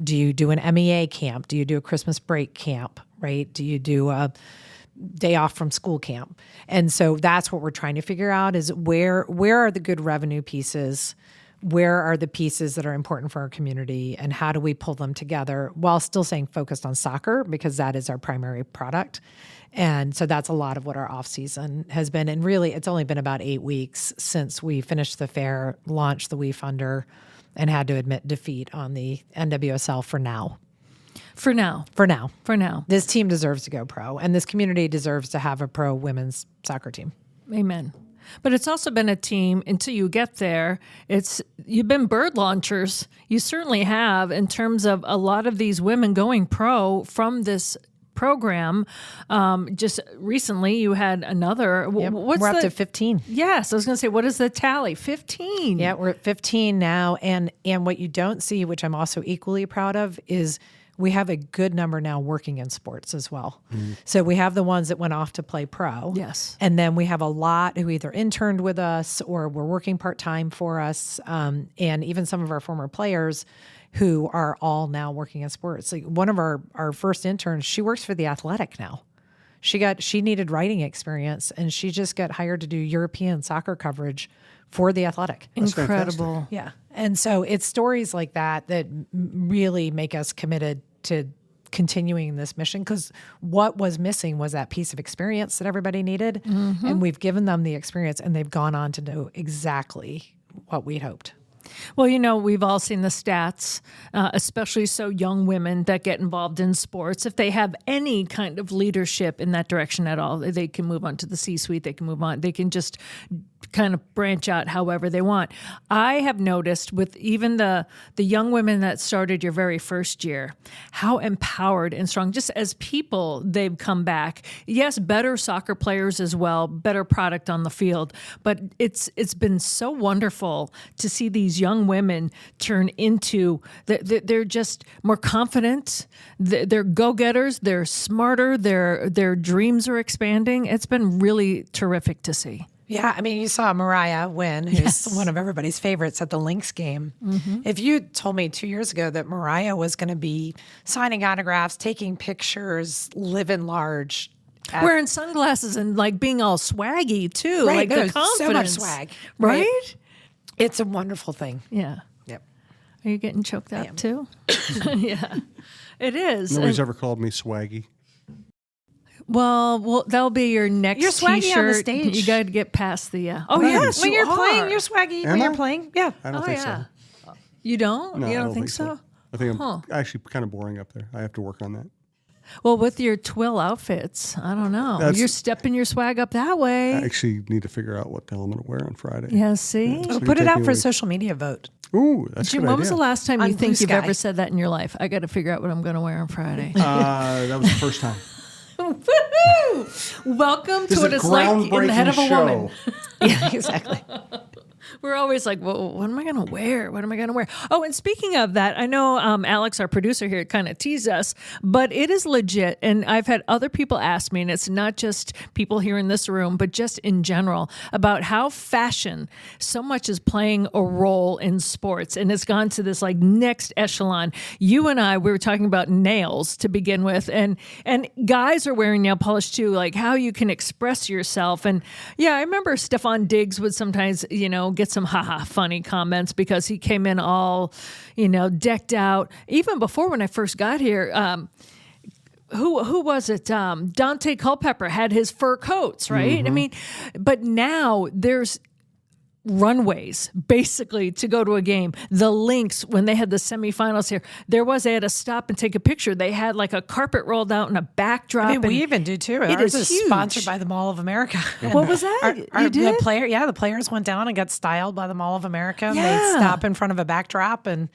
do you do an MEA camp? Do you do a Christmas break camp, right? Do you do a day off from school camp? And so that's what we're trying to figure out is where are the good revenue pieces? Where are the pieces that are important for our community, and how do we pull them together while still staying focused on soccer, because that is our primary product. And so that's a lot of what our off season has been. And really, it's only been about 8 weeks since we finished the fair, launched the WeFunder, and had to admit defeat on the NWSL for now. For now. For now. For now. This team deserves to go pro, and this community deserves to have a pro women's soccer team. Amen. But it's also been a team until you get there. You've been bird launchers. You certainly have, in terms of a lot of these women going pro from this program. Just recently, you had another. Yep. We're up to 15. Yes, I was going to say, what is the tally? 15. Yeah, we're at 15 now, and what you don't see, which I'm also equally proud of, is we have a good number now working in sports as well. So we have the ones that went off to play pro. Yes. And then we have a lot who either interned with us or were working part-time for us. And even some of our former players who are all now working in sports. Like one of our first interns, she works for The Athletic now. She needed writing experience, and she just got hired to do European soccer coverage for The Athletic. Incredible. Yeah. And so it's stories like that really make us committed to continuing this mission, because what was missing was that piece of experience that everybody needed. And we've given them the experience, and they've gone on to know exactly what we'd hoped. Well, we've all seen the stats, especially so young women that get involved in sports. If they have any kind of leadership in that direction at all, they can move on to the C-suite. They can move on. They can just kind of branch out however they want. I have noticed with even the young women that started your very first year, how empowered and strong, just as people, they've come back. Yes, better soccer players as well, better product on the field, but it's been so wonderful to see these young women turn into, they're just more confident, they're go-getters, they're smarter, their dreams are expanding. It's been really terrific to see. Yeah, I mean, you saw Mariah win, who's one of everybody's favorites at the Lynx game. If you told me 2 years ago that Mariah was going to be signing autographs, taking pictures, living large, wearing sunglasses and like being all swaggy too, right, like the confidence, so much swag, right? It's a wonderful thing. Yeah. Yep. Are you getting choked up too? Yeah, it is. Nobody's ever called me swaggy. Well, that'll be your next You're swaggy T-shirt. on the stage. You got to get past the. Yes, when you you're are. playing, you're swaggy. Am When you're I? playing, yeah. I don't think so. You don't? No, You I don't think so? I think I'm actually kind of boring up there. I have to work on that. Well, with your twill outfits, I don't know. You're stepping your swag up that way. I actually need to figure out what the hell I'm going to wear on Friday. Yeah, see? So Put you it take out me for a away. social media vote. Ooh, that's a Jim, good when idea. was the last time On you think Blue you've Sky. ever said that in your life? I got to figure out what I'm going to wear on Friday. That was the first time. Woohoo! Welcome This to what is a it's like in the head of a groundbreaking woman. show. Yeah, exactly. We're always like, well, what am I going to wear? What am I going to wear? Oh, and speaking of that, I know Alex, our producer here, kind of teased us, but it is legit. And I've had other people ask me, and it's not just people here in this room, but just in general, about how fashion so much is playing a role in sports. And it's gone to this like next echelon. You and I, we were talking about nails to begin with, and guys are wearing nail polish too, like how you can express yourself. And yeah, I remember Stephon Diggs would sometimes, get some funny comments because he came in all, decked out. Even before when I first got here, who was it? Dante Culpepper had his fur coats, right? I mean, but now there's runways basically to go to a game. The Lynx, when they had the semifinals here, they had to stop and take a picture. They had like a carpet rolled out and a backdrop. I mean, we even do too. It Ours is huge. sponsored Sponsored by the Mall of America. What was that? You did? The players went down and got styled by the Mall of America. And they'd stop in front of a backdrop and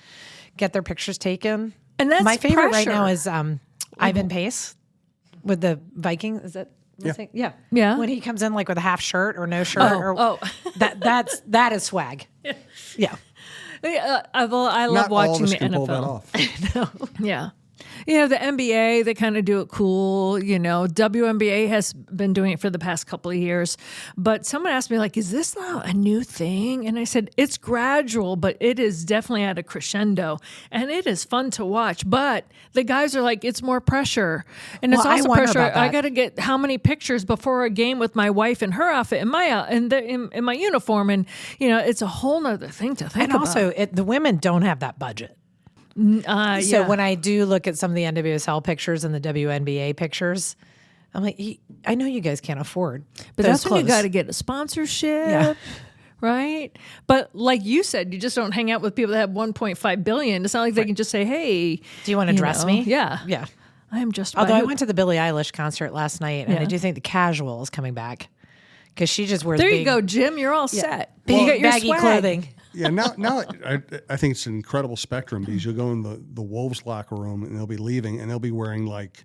get their pictures taken. And that's my favorite right pressure. now is Ivan Pace with the Vikings. Is it? Yeah. Yeah. When he comes in like with a half shirt or no shirt, that is swag. Yeah. I love Not all of watching us the can NFL. pull that off. Yeah. The NBA, they kind of do it cool. WNBA has been doing it for the past couple of years. But someone asked me, like, is this now a new thing? And I said, it's gradual, but it is definitely at a crescendo. And it is fun to watch. But the guys are like, it's more pressure. And it's Well, I also wonder pressure. about I that. got to get how many pictures before a game with my wife in her outfit, in my uniform. And, it's a whole nother thing to think And about. also, the women don't have that budget. So when I do look at some of the NWSL pictures and the WNBA pictures, I'm like, I know you guys can't afford But those that's when you clothes. got to get a sponsorship. Yeah. Right? But like you said, you just don't hang out with people that have 1.5 billion. It's not like they can just say, hey. Do you want to dress me? Yeah. Yeah. I am just. Although I went to the Billie Eilish concert last night, and I do think the casual is coming back because she just wears. There big, you go, Jim. You're all set. Big, you got your baggy swag. clothing. Yeah, now I think it's an incredible spectrum because you'll go in the Wolves locker room and they'll be leaving and they'll be wearing like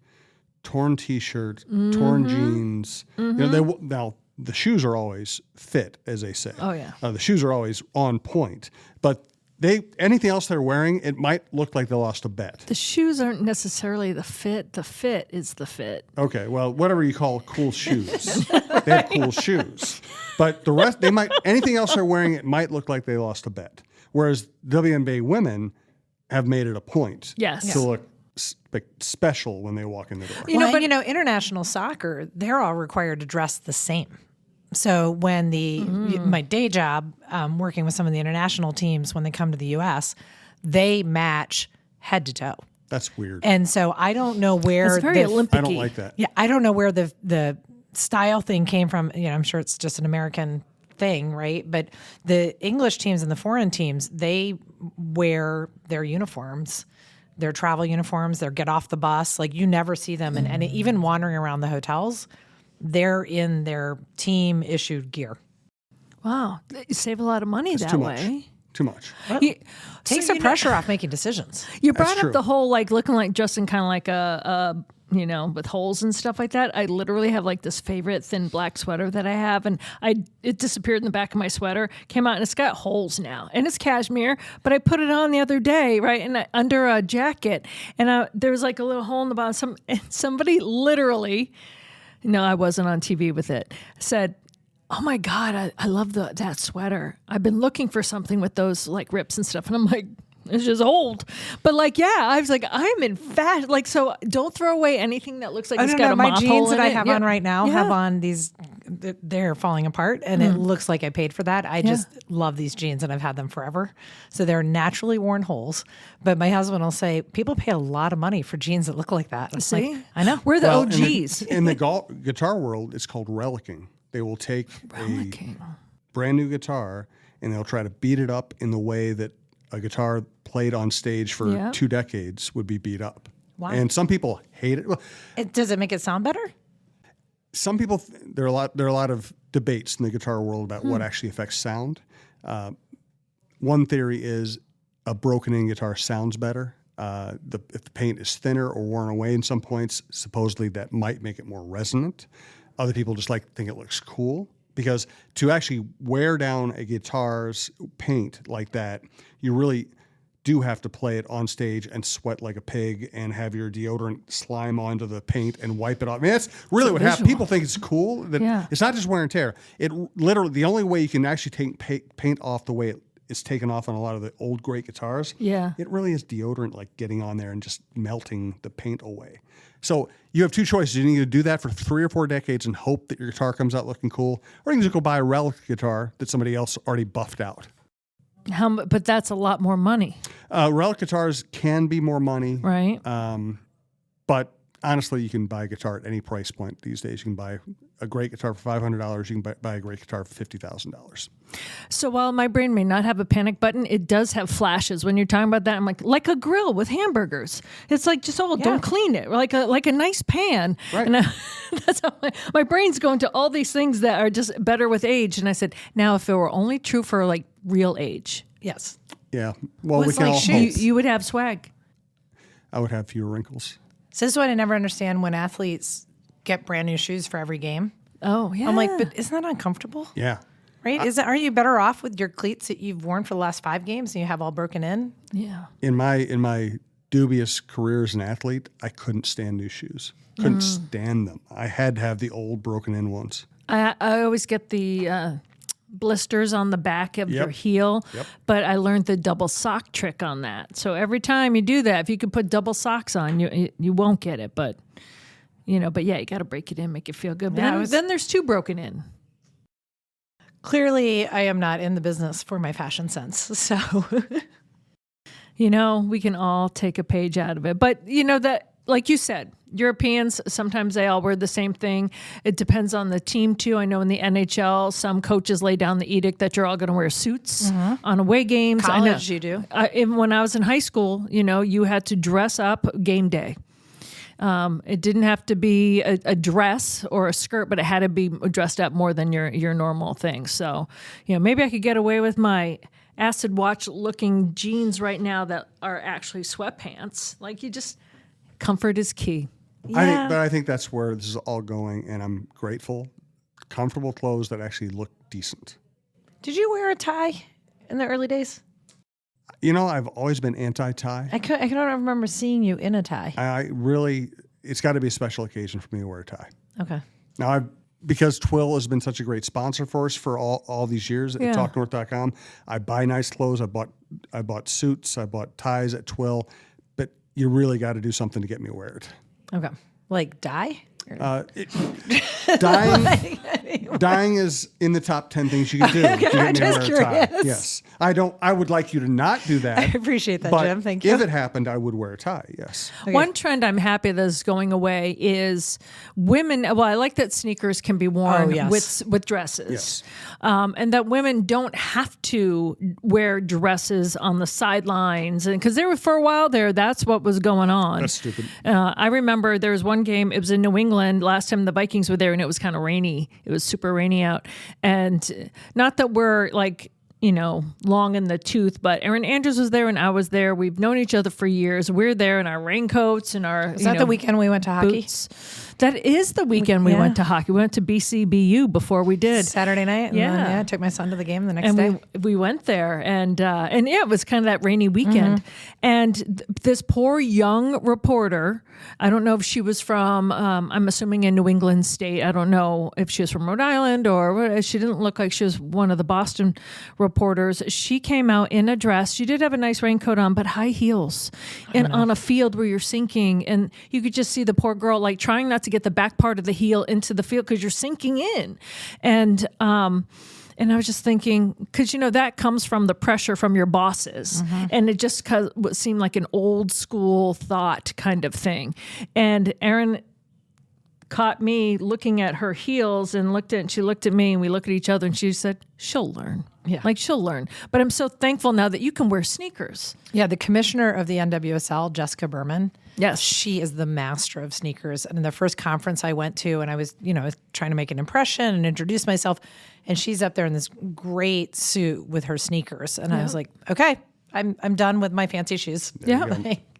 torn T-shirt, torn jeans. You know, now the shoes are always fit, as they say. Oh, yeah. The shoes are always on point, but anything else they're wearing, it might look like they lost a bet. The shoes aren't necessarily the fit. The fit is the fit. Okay, well, whatever you call cool shoes, they have cool shoes. But the rest, anything else they're wearing, it might look like they lost a bet. Whereas WNBA women have made it a point to look special when they walk in the door. You know, international soccer, they're all required to dress the same. So when my day job, working with some of the international teams, when they come to the U.S., they match head to toe. That's weird. And so I don't know where It's very Olympic-y. I don't like that. Yeah, I don't know where the style thing came from. You know, I'm sure it's just an American thing, right? But the English teams and the foreign teams, they wear their uniforms, their travel uniforms. They get off the bus. Like you never see them in any, even wandering around the hotels. They're in their team issued gear. Wow. You save a lot of money that way. Too much. Takes the pressure off making decisions. You brought That's up the whole like looking like Justin, kind of like a with holes and stuff like that. I literally have like this favorite thin black sweater that I have, and it disappeared in the back of my sweater, came out, and it's got holes now, and it's cashmere. But I put it on the other day, right, and under a jacket, and there was like a little hole in the bottom. Somebody literally. No, I wasn't on TV with it. Said, "Oh my God, I love that sweater. I've been looking for something with those like rips and stuff." And I'm like, it's just old. But like, yeah, I was like, I'm in fashion. Like, so don't throw away anything that looks like it's got a my mop jeans hole that in I it. have on right now have on these. They're falling apart, and it looks like I paid for that. I just love these jeans, and I've had them forever. So they're naturally worn holes. But my husband will say, people pay a lot of money for jeans that look like that. See? Like, I know. We're the Well, OGs. In the guitar world, it's called relicking. They will take a brand new guitar and they'll try to beat it up in the way that a guitar played on stage for 2 decades would be beat up. Wow. And some people hate it. Well, Does it make it sound better? some people there are a lot of debates in the guitar world about what actually affects sound. One theory is a broken-in guitar sounds better. If the paint is thinner or worn away in some points, supposedly that might make it more resonant. Other people just think it looks cool, because to actually wear down a guitar's paint like that, you really do have to play it on stage and sweat like a pig and have your deodorant slime onto the paint and wipe it off. I mean, that's really what happens. People think it's cool. It's not just wear and tear. It literally, the only way you can actually take paint off the way it's taken off on a lot of the old great guitars, it really is deodorant like getting on there and just melting the paint away. So you have 2 choices. You can either do that for 3 or 4 decades and hope that your guitar comes out looking cool, or you can just go buy a relic guitar that somebody else already buffed out. But that's a lot more money. Relic guitars can be more money. Right. But honestly, you can buy a guitar at any price point these days. You can buy a great guitar for $500. You can buy a great guitar for $50,000. So while my brain may not have a panic button, it does have flashes. When you're talking about that, I'm like a grill with hamburgers. It's like, just, don't clean it. Like a nice pan. Right. And that's how my brain's going to all these things that are just better with age. And I said, now if it were only true for like real age. Yes. Yeah. Well, we it's can like all shoes. hope. You would have swag. I would have fewer wrinkles. So this is what I never understand when athletes get brand new shoes for every game. Oh, yeah. I'm like, but isn't that uncomfortable? Yeah. Right? Aren't you better off with your cleats that you've worn for the last 5 games and you have all broken in? Yeah. In my dubious career as an athlete, I couldn't stand new shoes. Couldn't stand them. I had to have the old broken in ones. I always get the blisters on the back of your heel, Yep. but I learned the double sock trick on that. So every time you do that, if you could put double socks on, you won't get it. But you got to break it in, make it feel good. But then there's 2 broken in. Clearly, I am not in the business for my fashion sense. So, We can all take a page out of it. But that like you said, Europeans, sometimes they all wear the same thing. It depends on the team, too. I know in the NHL, some coaches lay down the edict that you're all going to wear suits on away games. College, you do. Even when I was in high school, you had to dress up game day. It didn't have to be a dress or a skirt, but it had to be dressed up more than your normal thing. So, maybe I could get away with my acid watch looking jeans right now that are actually sweatpants. Like comfort is key. I think that's where this is all going, and I'm grateful. Comfortable clothes that actually look decent. Did you wear a tie in the early days? I've always been anti-tie. I don't remember seeing you in a tie. It's got to be a special occasion for me to wear a tie. Okay. Now, because Twill has been such a great sponsor for us for all these years at TalkNorth.com, I buy nice clothes. I bought suits. I bought ties at Twill. But you really got to do something to get me to wear it. Okay. Like dye? Dyeing is in the top 10 things you can do. Okay, I'm just curious. Yes. I would like you to not do that. I appreciate that, but Jim. Thank you. If it happened, I would wear a tie, yes. Okay. One trend I'm happy that is going away is women. Well, I like that sneakers can be worn with dresses. Yes. And that women don't have to wear dresses on the sidelines. And because for a while there, that's what was going on. That's stupid. I remember there was one game, it was in New England last time the Vikings were there, and it was kind of rainy. It was super rainy out. And not that we're long in the tooth, but Erin Andrews was there and I was there. We've known each other for years. We're there in our raincoats and our Is that the weekend we went to hockey? Boots. That is the weekend we went to hockey. We went to BCBU before we did. Saturday night. And then, I took my son to the game the next day. We went there and it was kind of that rainy weekend. And this poor young reporter, I don't know if she was from, I'm assuming in New England state. I don't know if she was from Rhode Island or she didn't look like she was one of the Boston reporters. She came out in a dress. She did have a nice raincoat on, but high heels and on a field where you're sinking. And you could just see the poor girl trying not to get the back part of the heel into the field because you're sinking in. And I was just thinking, because, that comes from the pressure from your bosses. And it just seemed like an old school thought kind of thing. And Erin caught me looking at her heels and she looked at me and we looked at each other and she said, she'll learn. Yeah. She'll learn. But I'm so thankful now that you can wear sneakers. Yeah, the commissioner of the NWSL, Jessica Berman. Yes. She is the master of sneakers. And in the first conference I went to, and I was, trying to make an impression and introduce myself, and she's up there in this great suit with her sneakers. And I was like, okay, I'm done with my fancy shoes.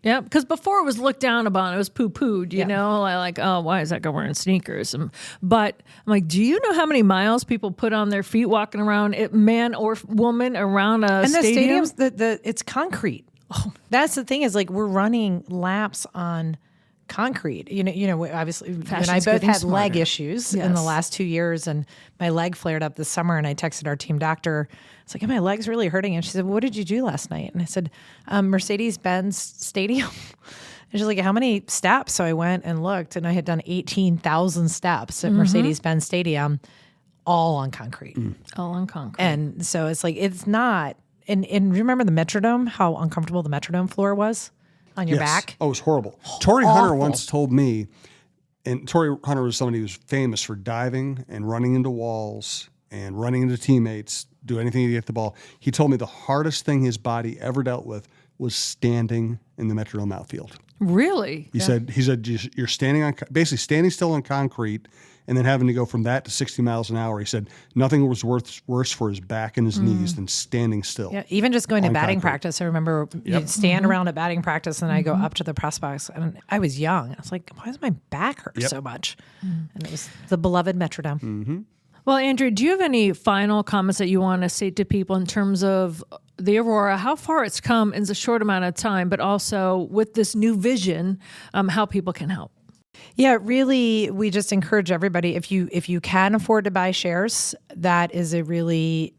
Yeah, because before it was looked down upon, it was poo-pooed, why is that guy wearing sneakers? But I'm like, do you know how many miles people put on their feet walking around, man or woman, around a stadium? And the stadiums, it's concrete. Oh, that's the thing is we're running laps on concrete. Obviously, and I both had leg issues in the last 2 years, and my leg flared up this summer, and I texted our team doctor. It's like, my leg's really hurting. And she said, what did you do last night? And I said, Mercedes-Benz Stadium. And she's like, how many steps? So I went and looked, and I had done 18,000 steps at Mercedes-Benz Stadium, all on concrete. All on concrete. And so it's it's not. And remember the Metrodome, how uncomfortable the Metrodome floor was on your back? Oh, it was horrible. Torrey Hunter once told me, and Torrey Hunter was somebody who was famous for diving and running into walls and running into teammates, do anything to get the ball. He told me the hardest thing his body ever dealt with was standing in the Metrodome outfield. Really? He said you're basically standing still on concrete and then having to go from that to 60 miles an hour. He said nothing was worse for his back and his knees than standing still. Yeah, even just going to batting practice. I remember you'd stand around at batting practice, and I go up to the press box, and I was young. I was like, why does my back hurt so much? And it was the beloved Metrodome. Well, Andrea, do you have any final comments that you want to say to people in terms of the Aurora, how far it's come in a short amount of time, but also with this new vision, how people can help? Yeah, really, we just encourage everybody, if you can afford to buy shares, that is a really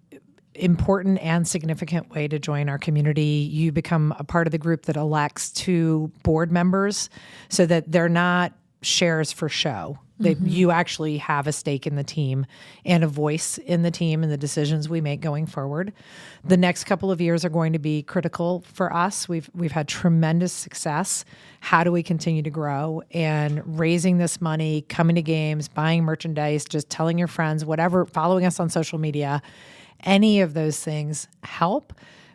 important and significant way to join our community. You become a part of the group that elects 2 board members so that they're not shares for show. that you actually have a stake in the team and a voice in the team and the decisions we make going forward. The next couple of years are going to be critical for us. We've had tremendous success. How do we continue to grow? And raising this money, coming to games, buying merchandise, just telling your friends, whatever, following us on social media, any of those things help,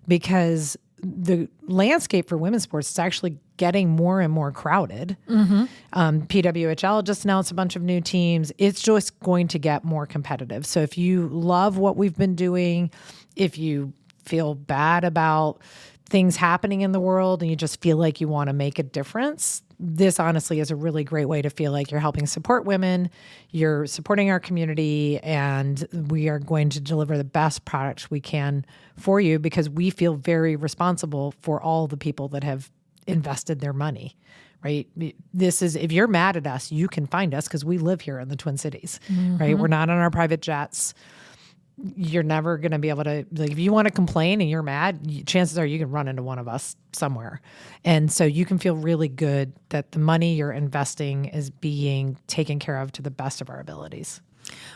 because the landscape for women's sports is actually getting more and more crowded. PWHL just announced a bunch of new teams. It's just going to get more competitive. So if you love what we've been doing, if you feel bad about things happening in the world and you just feel like you want to make a difference, this honestly is a really great way to feel like you're helping support women, you're supporting our community, and we are going to deliver the best product we can for you, because we feel very responsible for all the people that have invested their money, right? This is, if you're mad at us, you can find us because we live here in the Twin Cities, right? We're not on our private jets. You're never going to be able to, like, if you want to complain and you're mad, chances are you can run into one of us somewhere. And so you can feel really good that the money you're investing is being taken care of to the best of our abilities.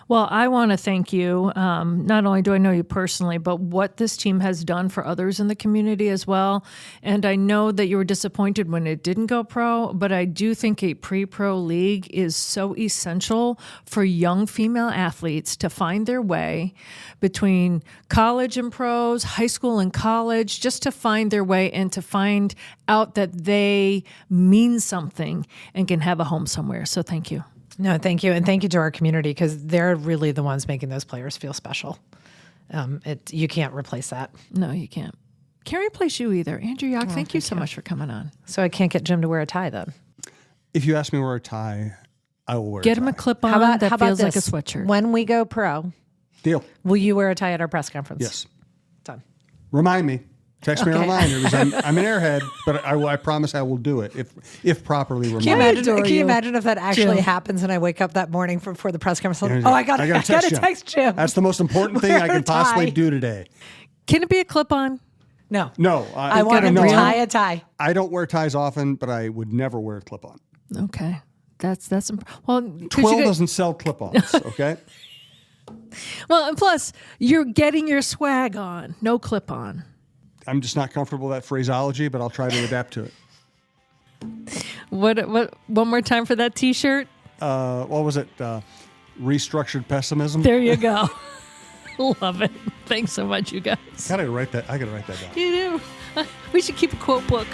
Well, I want to thank you. Not only do I know you personally, but what this team has done for others in the community as well. And I know that you were disappointed when it didn't go pro, but I do think a pre-pro league is so essential for young female athletes to find their way between college and pros, high school and college, just to find their way and to find out that they mean something and can have a home somewhere. So thank you. No, thank you. And thank you to our community, because they're really the ones making those players feel special. You can't replace that. No, you can't. Can't replace you either. Andrea Yoch, thank you so much for coming on. So I can't get Jim to wear a tie then? If you ask me to wear a tie, I will wear Get a tie. him a clip-on How that about feels like a this? sweatshirt. When we go pro, Deal. will you wear a tie at our press conference? Yes. Done. Remind me. Text me a Okay. reminder, because I'm an airhead, but I promise I will do it if properly reminded. adore Can you you. imagine if that actually Jim. happens and I wake up that morning before the press conference? Yeah, Oh, I got gotta to text Jim. That's the most important thing I Wear a can possibly tie. do today. Can it be a clip-on? No. No, I want him no, to tie a tie. I don't wear ties often, but I would never wear a clip-on. Okay. That's well, Twill doesn't sell clip-ons, okay? Well, and plus, you're getting your swag on. No clip-on. I'm just not comfortable with that phraseology, but I'll try to adapt to it. What? One more time for that T-shirt. What was it? Restructured pessimism? There you go. Love it. Thanks so much, you guys. I gotta write that down. You do. We should keep a quote book.